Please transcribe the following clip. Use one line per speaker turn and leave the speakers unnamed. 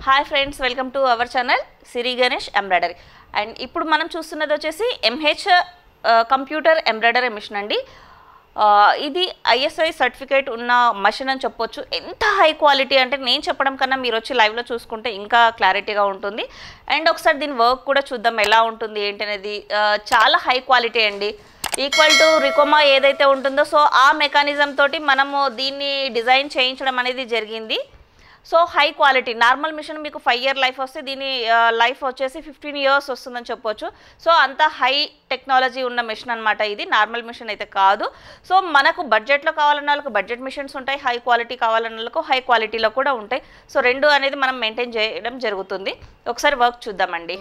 Hi friends, welcome to our channel Siri Ganesh embroidery. And ఇప్పుడు మనం చూస్తున్నది వచ్చేసి ఎంహెచ్ కంప్యూటర్ ఎంబ్రాయిడరీ మిషన్ అండి. ఇది ఐఎస్ఐ సర్టిఫికేట్ ఉన్న మషిన్ అని చెప్పొచ్చు. ఎంత హై క్వాలిటీ అంటే నేను చెప్పడం కన్నా మీరు వచ్చి లైవ్లో చూసుకుంటే ఇంకా క్లారిటీగా ఉంటుంది. అండ్ ఒకసారి దీని వర్క్ కూడా చూద్దాం ఎలా ఉంటుంది ఏంటి అనేది. చాలా హై క్వాలిటీ అండి. ఈక్వల్ టు రికోమా ఏదైతే ఉంటుందో సో ఆ మెకానిజం తోటి మనము దీన్ని డిజైన్ చేయించడం అనేది జరిగింది. So high quality normal machine మీకు 5 year లైఫ్ వస్తే దీని లైఫ్ వచ్చేసి 15 years వస్తుందని చెప్పొచ్చు. సో అంత హై టెక్నాలజీ ఉన్న మిషన్ అనమాట. ఇది నార్మల్ మిషన్ అయితే కాదు. సో మనకు బడ్జెట్లో కావాలన్న వాళ్ళకి బడ్జెట్ మిషన్స్ ఉంటాయి, హై క్వాలిటీ కావాలన్న వాళ్ళకు హై క్వాలిటీలో కూడా ఉంటాయి. సో రెండు అనేది మనం మెయింటైన్ చేయడం జరుగుతుంది. ఒకసారి వర్క్ చూద్దామండి.